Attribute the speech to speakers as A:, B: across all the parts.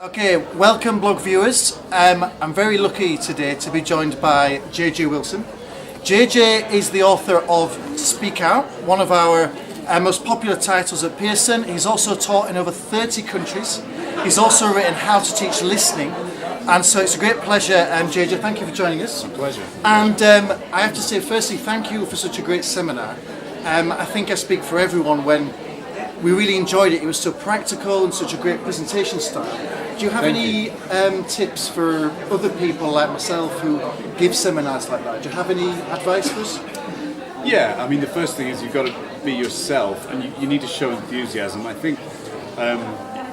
A: Okay, welcome blog viewers. I'm very lucky today to be joined by JJ Wilson. JJ is the author of Speakout, one of our most popular titles at Pearson. He's also taught in over 30 countries. He's also written How to Teach Listening. And so it's a great pleasure, JJ, thank you for joining us.
B: My pleasure.
A: And I have to say, firstly, thank you for such a great seminar. I think I speak for everyone when we really enjoyed it. It was so practical and such a great presentation style. Do you have any tips for other people like myself who give seminars like that? Do you have any advice for us?
B: Yeah, I mean, the first thing is you've got to be yourself, and you need to show enthusiasm. I think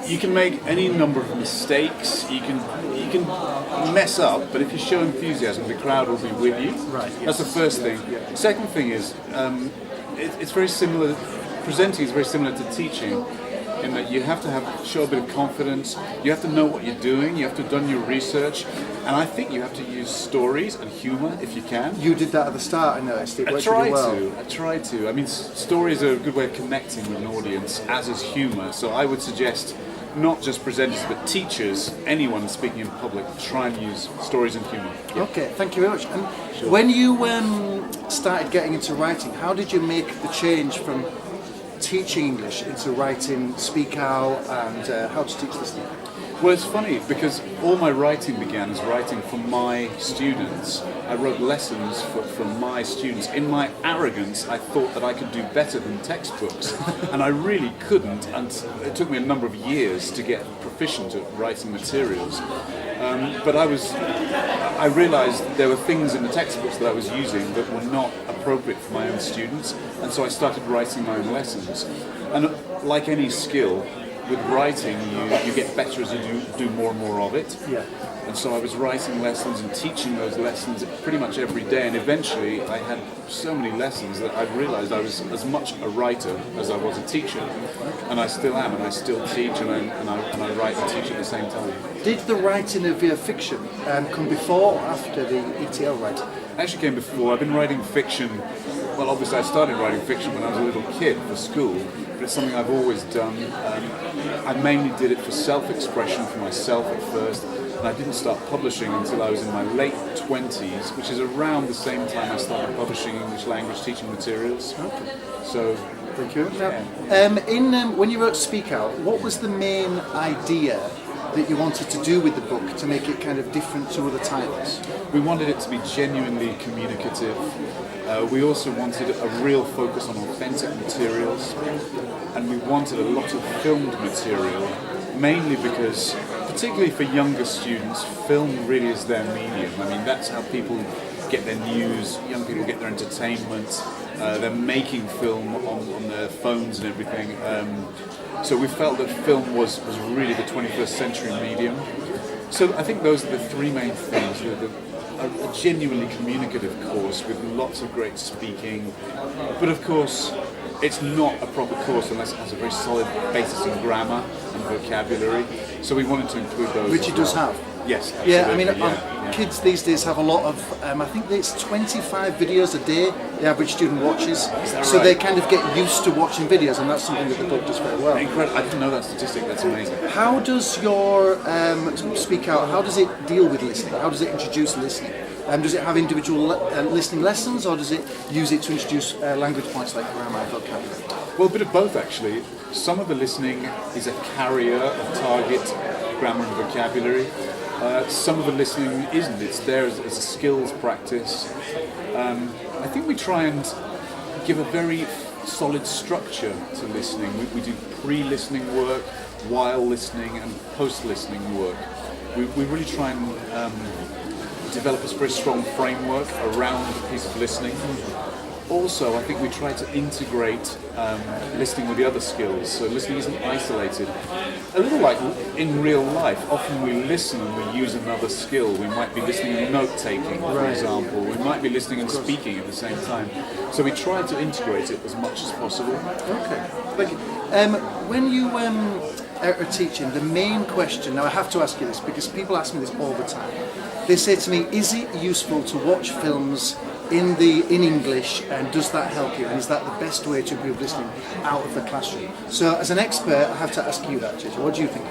B: you can make any number of mistakes. You can mess up, but if you show enthusiasm, the crowd will be with you.
A: Right.
B: That's the first thing.
A: Yeah.
B: Second thing is it's very similar. Presenting is very similar to teaching, in that you have to show a bit of confidence. You have to know what you're doing. You have to have done your research, and I think you have to use stories and humour if you can.
A: You did that at the start, I noticed. It
B: I
A: worked really well.
B: try to. I mean, stories are a good way of connecting with an audience, as is humour. So I would suggest not just presenters, but teachers, anyone speaking in public, try and use stories and humour. Yeah.
A: Okay, thank you very much. And
B: Sure.
A: when you started getting into writing, how did you make the change from teaching English into writing Speakout and How to Teach Listening?
B: Well, it's funny because all my writing began as writing for my students. I wrote lessons for my students. In my arrogance, I thought that I could do better than textbooks, and I really couldn't. And it took me a number of years to get proficient at writing materials. But I realised there were things in the textbooks that I was using that were not appropriate for my own students, and so I started writing my own lessons. And like any skill, with writing, you get better as you do more and more of it.
A: Yeah.
B: And so I was writing lessons and teaching those lessons pretty much every day, and eventually I had so many lessons that I realised I was as much a writer as I was a teacher, and I still am, and I still teach, and I write and teach at the same time.
A: Did the writing of your fiction come before or after the ETL writing?
B: It actually came before. I've been writing fiction. Well, obviously I started writing fiction when I was a little kid for school, but it's something I've always done. I mainly did it for self-expression for myself at first, and I didn't start publishing until I was in my late 20s, which is around the same time I started publishing English language teaching materials.
A: Okay.
B: So,
A: Thank you.
B: yeah.
A: When you wrote Speakout, what was the main idea that you wanted to do with the book to make it kind of different to other titles?
B: We wanted it to be genuinely communicative. We also wanted a real focus on authentic materials, and we wanted a lot of filmed material, mainly because, particularly for younger students, film really is their medium. I mean, that's how people get their news, young people get their entertainment, they're making film on their phones and everything. So we felt that film was really the 21st century medium. So I think those are the three main things. A genuinely communicative course with lots of great speaking, but of course it's not a proper course unless it has a very solid basis in grammar and vocabulary. So we wanted to include those.
A: Which it does have.
B: Yes.
A: Yeah, I mean,
B: absolutely,
A: kids these days have a lot of, I think it's 25 videos a day the average student watches. So
B: right?
A: they kind of get used to watching videos, and that's something that the book does very well.
B: Incredible. I didn't know that statistic. That's amazing.
A: How does your Speakout, how does it deal with listening? How does it introduce listening? Does it have individual listening lessons, or does it use it to introduce language points like grammar and vocabulary?
B: Well, a bit of both actually. Some of the listening is a carrier of target grammar and vocabulary. Some of the listening isn't. It's there as a skills practice. I think we try and give a very solid structure to listening. We do pre-listening work, while listening, and post-listening work. We really try and develop a very strong framework around a piece of listening. Also, I think we try to integrate listening with the other skills, so listening isn't isolated. A little like in real life, often we listen and we use another skill. We might be listening and note-taking, for example. We might be listening and speaking at the same time. So we try to integrate it as much as possible.
A: Okay, thank you. When you are teaching, the main question, now I have to ask you this because people ask me this all the time. They say to me, is it useful to watch films in English, and does that help you? And is that the best way to improve listening out of the classroom? So as an expert, I have to ask you that, JJ. What do you think?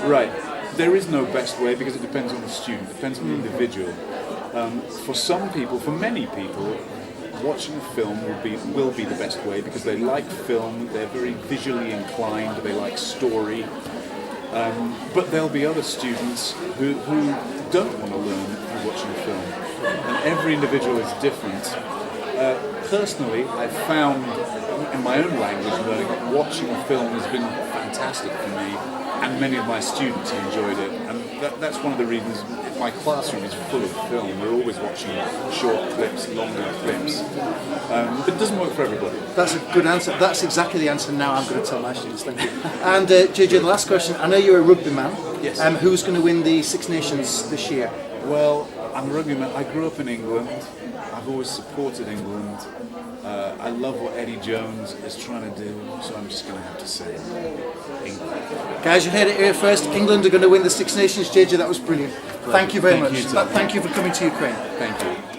B: Right. there is no best way because it depends on the student, depends on the individual. For some people, for many people, watching a film will be the best way because they like film, they're very visually inclined, they like story. But there'll be other students who don't want to learn through watching a film. And every individual is different. Personally, I've found in my own language learning that watching a film has been fantastic for me, and many of my students have enjoyed it. And that's one of the reasons my classroom is full of film. We're always watching short clips, longer clips. But it doesn't work for everybody.
A: That's a good answer. That's exactly the answer now I'm going to tell my students. Thank you. And JJ, the last question. I know you're a rugby man.
B: Yes.
A: Who's going to win the Six Nations this year?
B: Well, I'm a rugby man. I grew up in England. I've always supported England. I love what Eddie Jones is trying to do, so I'm just going to have to say England.
A: Guys, you heard it here first. England are going to win the Six Nations. JJ, that was brilliant. Thank you very much.
B: Thank you, Tom.
A: Thank you for coming to Ukraine.
B: Thank you.